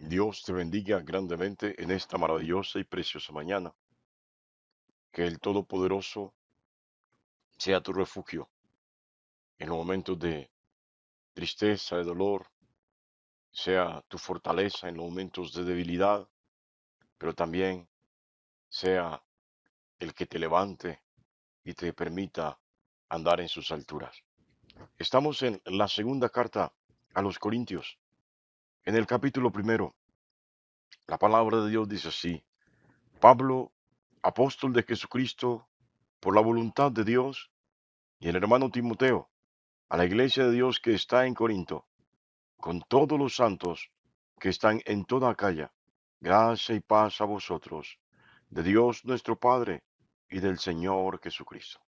Dios te bendiga grandemente en esta maravillosa y preciosa mañana. Que el Todopoderoso sea tu refugio en los momentos de tristeza, de dolor, sea tu fortaleza en los momentos de debilidad, pero también sea el que te levante y te permita andar en sus alturas. Estamos en la segunda carta a los Corintios, en el capítulo primero. La palabra de Dios dice así: Pablo, apóstol de Jesucristo, por la voluntad de Dios, y el hermano Timoteo, a la iglesia de Dios que está en Corinto, con todos los santos que están en toda Acaya, gracia y paz a vosotros, de Dios nuestro Padre y del Señor Jesucristo.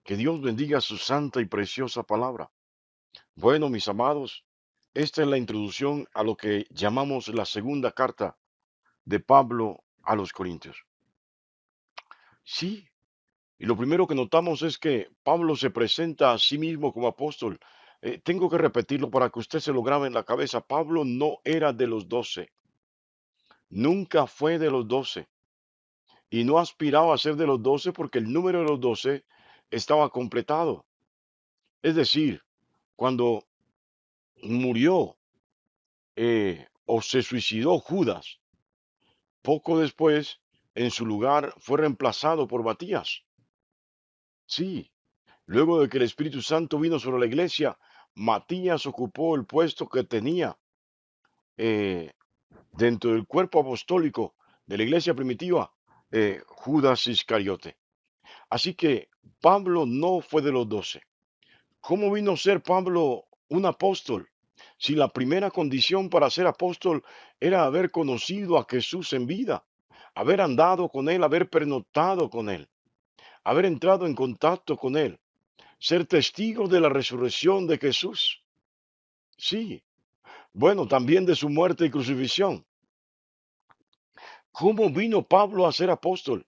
Que Dios bendiga su santa y preciosa palabra. Bueno, mis amados, esta es la introducción a lo que llamamos la segunda carta de Pablo a los Corintios. Sí, y lo primero que notamos es que Pablo se presenta a sí mismo como apóstol. Tengo que repetirlo para que usted se lo grabe en la cabeza. Pablo no era de los 12, nunca fue de los 12 y no aspiraba a ser de los 12 porque el número de los 12 estaba completado. Es decir, cuando murió o se suicidó Judas, poco después en su lugar fue reemplazado por Matías. Sí, luego de que el Espíritu Santo vino sobre la iglesia, Matías ocupó el puesto que tenía eh, dentro del cuerpo apostólico de la iglesia primitiva, Judas Iscariote. Así que Pablo no fue de los 12. ¿Cómo vino a ser Pablo un apóstol? Si la primera condición para ser apóstol era haber conocido a Jesús en vida, haber andado con él, haber pernoctado con él, haber entrado en contacto con él, ser testigos de la resurrección de Jesús. Sí, bueno, también de su muerte y crucifixión. ¿Cómo vino Pablo a ser apóstol?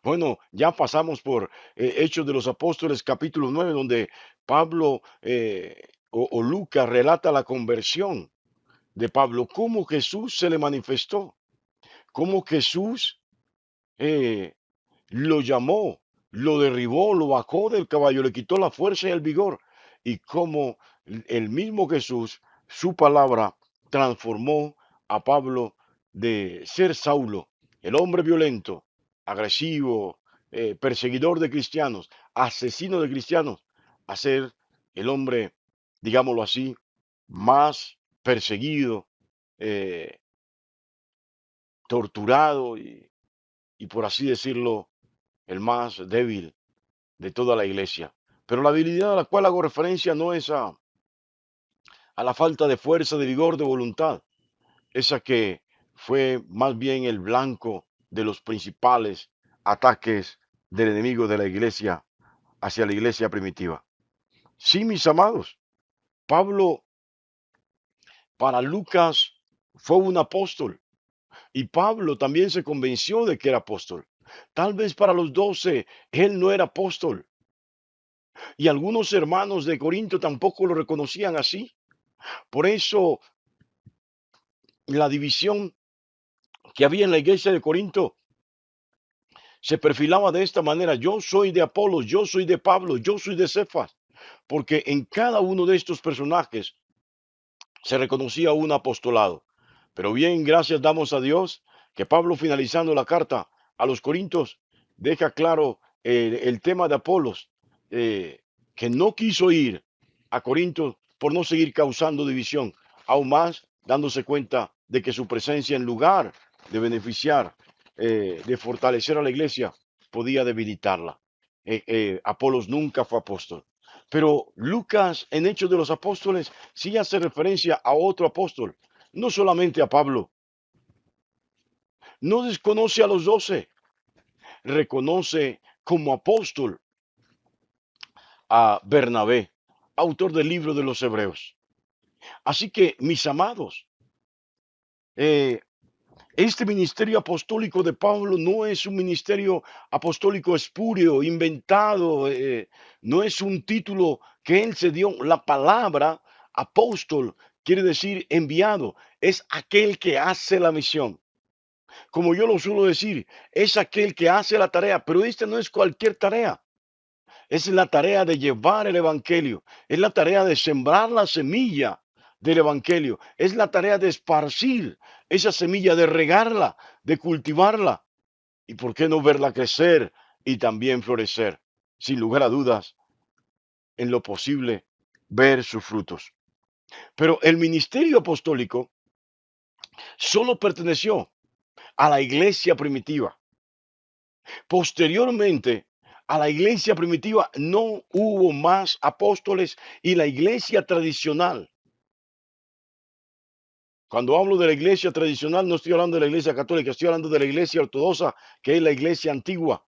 Bueno, ya pasamos por Hechos de los Apóstoles capítulo 9, donde Pablo o Lucas relata la conversión de Pablo, cómo Jesús se le manifestó, cómo Jesús eh, lo llamó, lo derribó, lo bajó del caballo, le quitó la fuerza y el vigor, y cómo el mismo Jesús, su palabra, transformó a Pablo de ser Saulo, el hombre violento, agresivo, perseguidor de cristianos, asesino de cristianos, a ser el hombre, digámoslo así, más perseguido, eh, torturado y por así decirlo, el más débil de toda la iglesia. Pero la debilidad a la cual hago referencia no es a la falta de fuerza, de vigor, de voluntad. Esa que fue más bien el blanco de los principales ataques del enemigo de la iglesia hacia la iglesia primitiva. Sí, mis amados, Pablo para Lucas fue un apóstol y Pablo también se convenció de que era apóstol. Tal vez para los 12 él no era apóstol y algunos hermanos de Corinto tampoco lo reconocían así. Por eso la división que había en la iglesia de Corinto se perfilaba de esta manera: yo soy de Apolos, yo soy de Pablo, yo soy de Cefas, porque en cada uno de estos personajes se reconocía un apostolado. Pero bien, gracias damos a Dios que Pablo, finalizando la carta a los Corintios, deja claro el tema de Apolos, eh, que no quiso ir a Corinto por no seguir causando división, aún más dándose cuenta de que su presencia, en lugar de beneficiar, de fortalecer a la iglesia, podía debilitarla. Apolos nunca fue apóstol. Pero Lucas, en Hechos de los Apóstoles, sí hace referencia a otro apóstol, no solamente a Pablo. No desconoce a los 12, reconoce como apóstol a Bernabé, autor del libro de los Hebreos. Así que, mis amados, eh, este ministerio apostólico de Pablo no es un ministerio apostólico espurio, inventado, no es un título que él se dio. La palabra apóstol quiere decir enviado, es aquel que hace la misión. Como yo lo suelo decir, es aquel que hace la tarea, pero esta no es cualquier tarea. Es la tarea de llevar el evangelio, es la tarea de sembrar la semilla del evangelio, es la tarea de esparcir esa semilla, de regarla, de cultivarla y por qué no verla crecer y también florecer. Sin lugar a dudas, en lo posible, ver sus frutos. Pero el ministerio apostólico solo perteneció a la iglesia primitiva. Posteriormente, a la iglesia primitiva no hubo más apóstoles y la iglesia tradicional. Cuando hablo de la iglesia tradicional, no estoy hablando de la iglesia católica, estoy hablando de la iglesia ortodoxa, que es la iglesia antigua.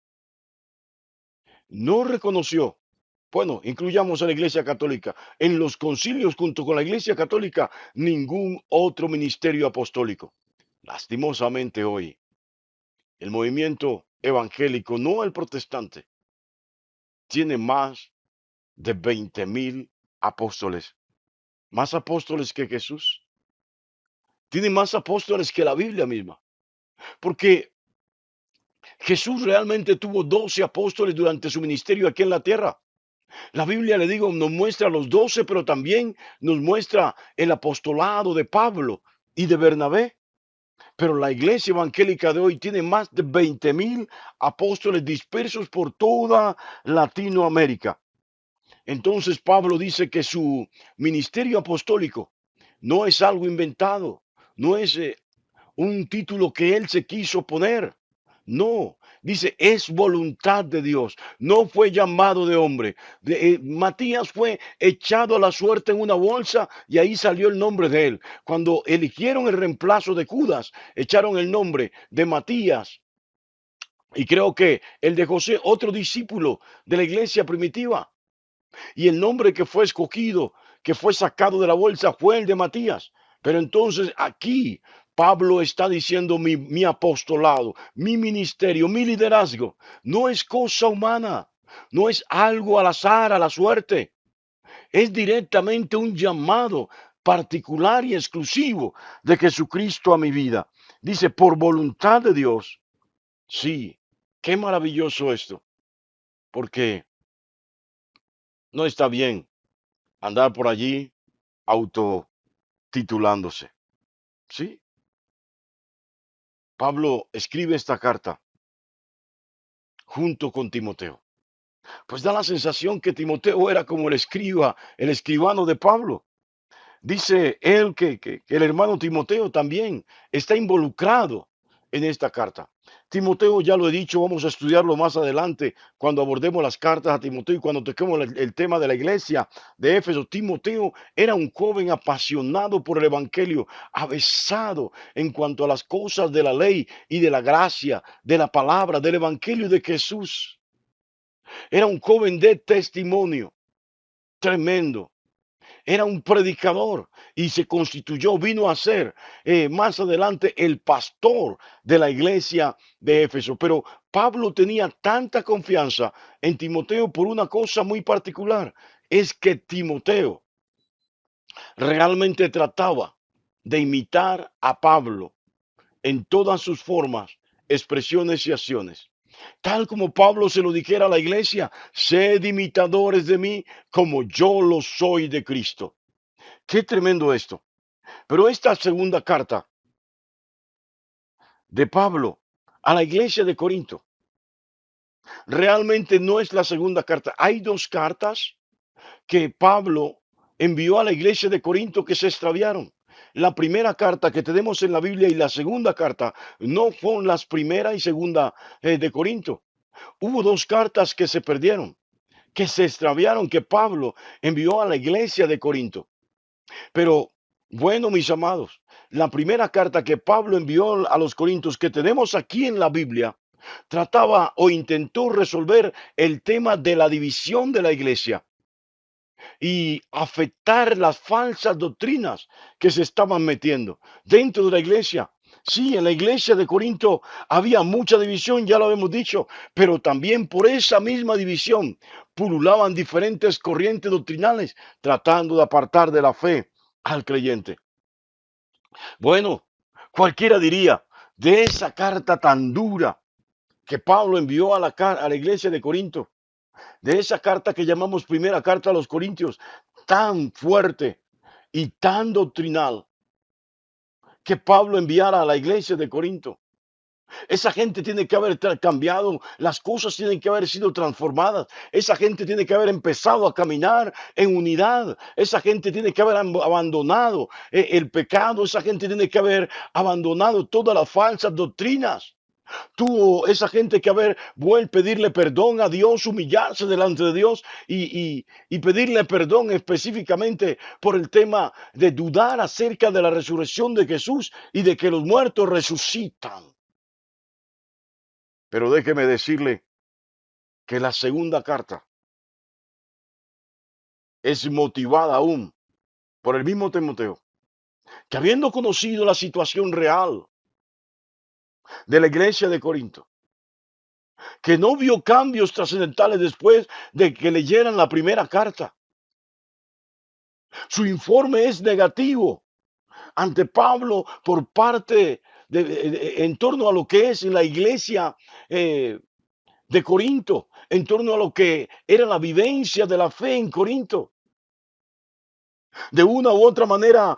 No reconoció, bueno, incluyamos a la iglesia católica, en los concilios junto con la iglesia católica, ningún otro ministerio apostólico. Lastimosamente hoy, el movimiento evangélico, no el protestante, tiene más de 20,000 apóstoles. Más apóstoles que Jesús. Tiene más apóstoles que la Biblia misma. Porque Jesús realmente tuvo 12 apóstoles durante su ministerio aquí en la tierra. La Biblia, le digo, nos muestra los 12, pero también nos muestra el apostolado de Pablo y de Bernabé. Pero la iglesia evangélica de hoy tiene más de 20,000 apóstoles dispersos por toda Latinoamérica. Entonces Pablo dice que su ministerio apostólico no es algo inventado, no es un título que él se quiso poner. No, dice, es voluntad de Dios, no fue llamado de hombre. Matías fue echado a la suerte en una bolsa y ahí salió el nombre de él. Cuando eligieron el reemplazo de Judas, echaron el nombre de Matías. Y creo que el de José, otro discípulo de la iglesia primitiva. Y el nombre que fue escogido, que fue sacado de la bolsa, fue el de Matías. Pero entonces aquí Pablo está diciendo mi apostolado, mi ministerio, mi liderazgo, no es cosa humana, no es algo al azar, a la suerte, es directamente un llamado particular y exclusivo de Jesucristo a mi vida. Dice, por voluntad de Dios. Sí, qué maravilloso esto, porque no está bien andar por allí autotitulándose. ¿Sí? Pablo escribe esta carta junto con Timoteo. Pues da la sensación que Timoteo era como el escribano de Pablo. Dice él que el hermano Timoteo también está involucrado en esta carta. Timoteo, ya lo he dicho, vamos a estudiarlo más adelante cuando abordemos las cartas a Timoteo y cuando toquemos el tema de la iglesia de Éfeso. Timoteo era un joven apasionado por el Evangelio, avesado en cuanto a las cosas de la ley y de la gracia, de la palabra, del Evangelio de Jesús. Era un joven de testimonio tremendo. Era un predicador y se constituyó, vino a ser más adelante el pastor de la iglesia de Éfeso. Pero Pablo tenía tanta confianza en Timoteo por una cosa muy particular, es que Timoteo realmente trataba de imitar a Pablo en todas sus formas, expresiones y acciones. Tal como Pablo se lo dijera a la iglesia, sed imitadores de mí como yo lo soy de Cristo. Qué tremendo esto. Pero esta segunda carta de Pablo a la iglesia de Corinto realmente no es la segunda carta. Hay dos cartas que Pablo envió a la iglesia de Corinto que se extraviaron. La primera carta que tenemos en la Biblia y la segunda carta no fueron las primera y segunda de Corinto. Hubo dos cartas que se perdieron, que se extraviaron, que Pablo envió a la iglesia de Corinto. Pero bueno, mis amados, la primera carta que Pablo envió a los Corintios que tenemos aquí en la Biblia trataba o intentó resolver el tema de la división de la iglesia y afectar las falsas doctrinas que se estaban metiendo dentro de la iglesia. Sí, en la iglesia de Corinto había mucha división, ya lo hemos dicho, pero también por esa misma división pululaban diferentes corrientes doctrinales tratando de apartar de la fe al creyente. Bueno, cualquiera diría, de esa carta tan dura que Pablo envió a la iglesia de Corinto, de esa carta que llamamos primera carta a los Corintios, tan fuerte y tan doctrinal que Pablo enviara a la iglesia de Corinto. Esa gente tiene que haber cambiado, las cosas tienen que haber sido transformadas, esa gente tiene que haber empezado a caminar en unidad, esa gente tiene que haber abandonado el pecado, esa gente tiene que haber abandonado todas las falsas doctrinas. Tuvo esa gente que haber vuelto a pedirle perdón a Dios, humillarse delante de Dios y pedirle perdón específicamente por el tema de dudar acerca de la resurrección de Jesús y de que los muertos resucitan. Pero déjeme decirle que la segunda carta es motivada aún por el mismo Timoteo, que habiendo conocido la situación real de la iglesia de Corinto, que no vio cambios trascendentales después de que leyeran la primera carta. Su informe es negativo ante Pablo por parte en torno a lo que es la iglesia de Corinto, en torno a lo que era la vivencia de la fe en Corinto. De una u otra manera,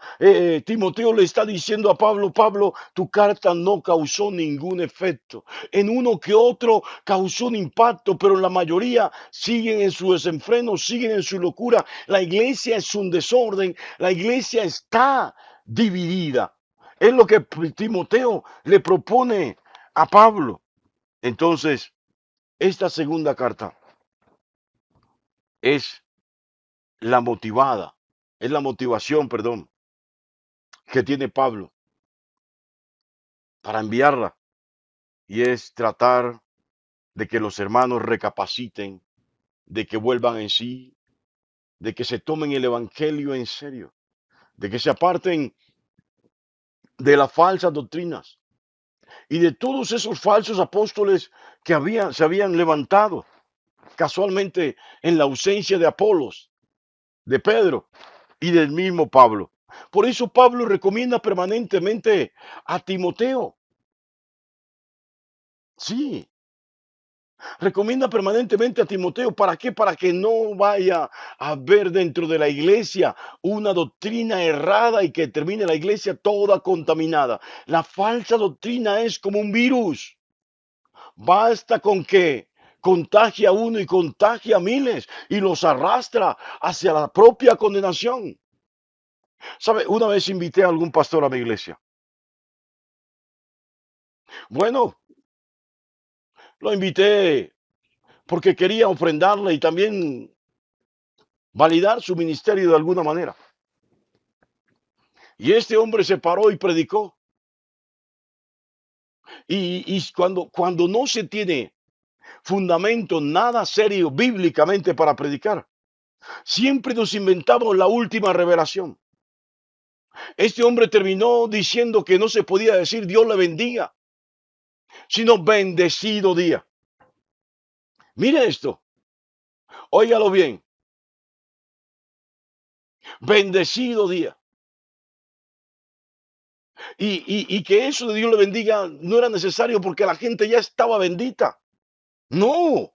Timoteo le está diciendo a Pablo, Pablo, tu carta no causó ningún efecto. En uno que otro causó un impacto, pero la mayoría siguen en su desenfreno, siguen en su locura. La iglesia es un desorden, la iglesia está dividida. Es lo que Timoteo le propone a Pablo. Entonces, esta segunda carta es es la motivación, perdón, que tiene Pablo para enviarla, y es tratar de que los hermanos recapaciten, de que vuelvan en sí, de que se tomen el evangelio en serio, de que se aparten de las falsas doctrinas y de todos esos falsos apóstoles que se habían levantado casualmente en la ausencia de Apolos, de Pedro y del mismo Pablo. Por eso Pablo recomienda permanentemente a Timoteo. Sí, recomienda permanentemente a Timoteo. ¿Para qué? Para que no vaya a haber dentro de la iglesia una doctrina errada y que termine la iglesia toda contaminada. La falsa doctrina es como un virus. Basta con que contagie a uno y contagie a miles y los arrastra hacia la propia condenación. ¿Sabe? Una vez invité a algún pastor a mi iglesia. Bueno, lo invité porque quería ofrendarle y también validar su ministerio de alguna manera. Y este hombre se paró y predicó. Y cuando no se tiene fundamento nada serio bíblicamente para predicar, siempre nos inventamos la última revelación. Este hombre terminó diciendo que no se podía decir Dios le bendiga, sino bendecido día. Mire esto, óigalo bien, bendecido día. Y que eso de Dios le bendiga no era necesario porque la gente ya estaba bendita. No,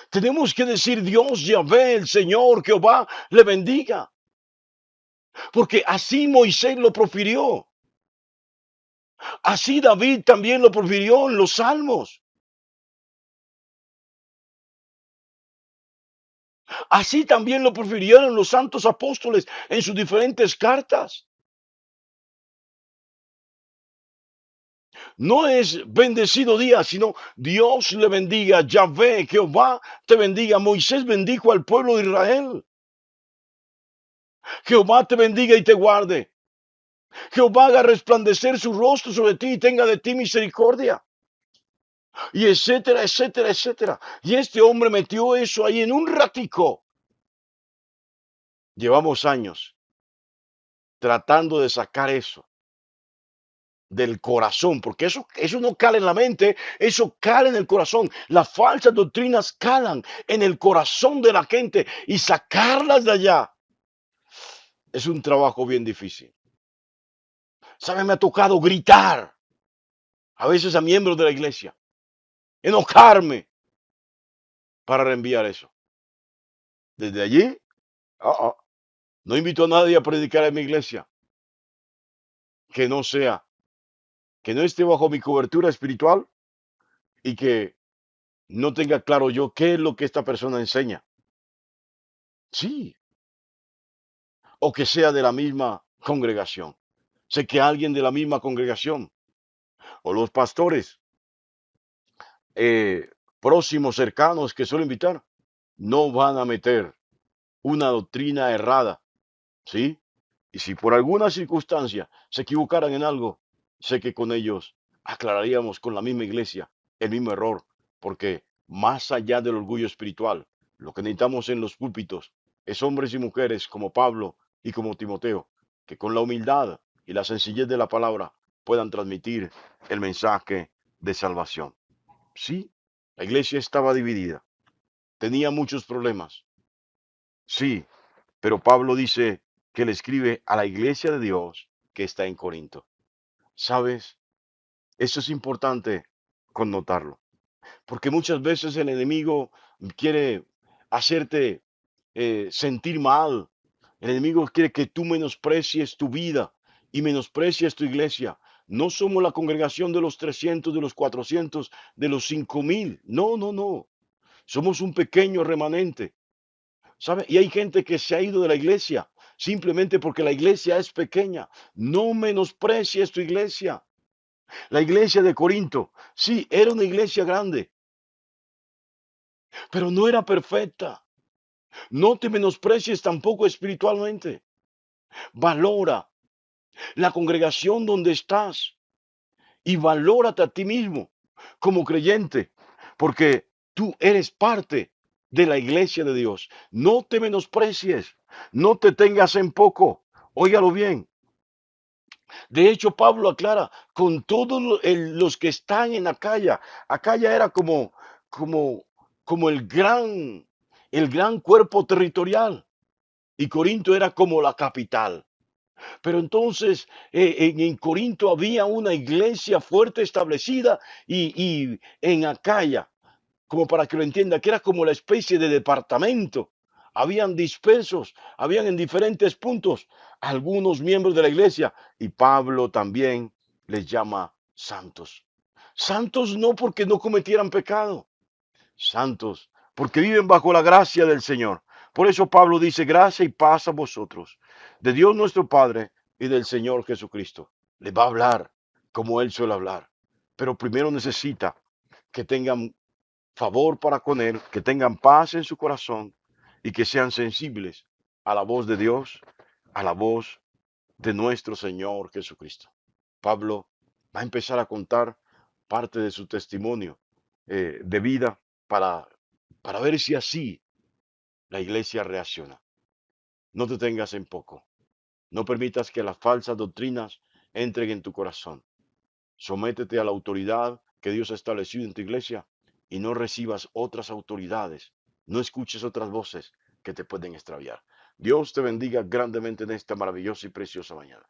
tenemos que decir Dios, Yahvé, el Señor, Jehová, le bendiga. Porque así Moisés lo profirió. Así David también lo profirió en los salmos. Así también lo profirieron los santos apóstoles en sus diferentes cartas. No es bendecido día, sino Dios le bendiga, Yahvé, Jehová te bendiga. Moisés bendijo al pueblo de Israel. Jehová te bendiga y te guarde. Jehová haga resplandecer su rostro sobre ti y tenga de ti misericordia. Y etcétera, etcétera, etcétera. Y este hombre metió eso ahí en un ratico. Llevamos años tratando de sacar eso del corazón, porque eso no cala en la mente, eso cala en el corazón. Las falsas doctrinas calan en el corazón de la gente y sacarlas de allá es un trabajo bien difícil. ¿Sabe? Me ha tocado gritar a veces a miembros de la iglesia, enojarme para reenviar eso. Desde allí, ah, ah, no invito a nadie a predicar en mi iglesia que no sea, que no esté bajo mi cobertura espiritual y que no tenga claro yo qué es lo que esta persona enseña. Sí, o que sea de la misma congregación. Sé que alguien de la misma congregación o los pastores próximos, cercanos que suelo invitar, no van a meter una doctrina errada, ¿sí? Y si por alguna circunstancia se equivocaran en algo, sé que con ellos aclararíamos con la misma iglesia el mismo error, porque más allá del orgullo espiritual, lo que necesitamos en los púlpitos es hombres y mujeres como Pablo y como Timoteo, que con la humildad y la sencillez de la palabra puedan transmitir el mensaje de salvación. Sí, la iglesia estaba dividida, tenía muchos problemas, sí, pero Pablo dice que le escribe a la iglesia de Dios que está en Corinto. ¿Sabes? Eso es importante connotarlo, porque muchas veces el enemigo quiere hacerte sentir mal. El enemigo quiere que tú menosprecies tu vida y menosprecies tu iglesia. No somos la congregación de los 300, de los 400, de los 5,000. No, no, no. Somos un pequeño remanente. ¿Sabe? Y hay gente que se ha ido de la iglesia simplemente porque la iglesia es pequeña. No menosprecies tu iglesia. La iglesia de Corinto, sí, era una iglesia grande, pero no era perfecta. No te menosprecies tampoco espiritualmente. Valora la congregación donde estás y valórate a ti mismo como creyente, porque tú eres parte de la iglesia de Dios. No te menosprecies, no te tengas en poco. Óigalo bien. De hecho, Pablo aclara, con todos los que están en Acaya, Acaya era como, como el gran cuerpo territorial y Corinto era como la capital. Pero entonces en Corinto había una iglesia fuerte establecida y en Acaya como para que lo entienda, que era como la especie de departamento. Habían dispersos, habían en diferentes puntos algunos miembros de la iglesia y Pablo también les llama santos. Santos no porque no cometieran pecado, santos porque viven bajo la gracia del Señor. Por eso Pablo dice, gracia y paz a vosotros, de Dios nuestro Padre y del Señor Jesucristo. Les va a hablar como Él suele hablar, pero primero necesita que tengan favor para con Él, que tengan paz en su corazón y que sean sensibles a la voz de Dios, a la voz de nuestro Señor Jesucristo. Pablo va a empezar a contar parte de su testimonio de vida para, para ver si así la iglesia reacciona. No te tengas en poco. No permitas que las falsas doctrinas entren en tu corazón. Sométete a la autoridad que Dios ha establecido en tu iglesia y no recibas otras autoridades. No escuches otras voces que te pueden extraviar. Dios te bendiga grandemente en esta maravillosa y preciosa mañana.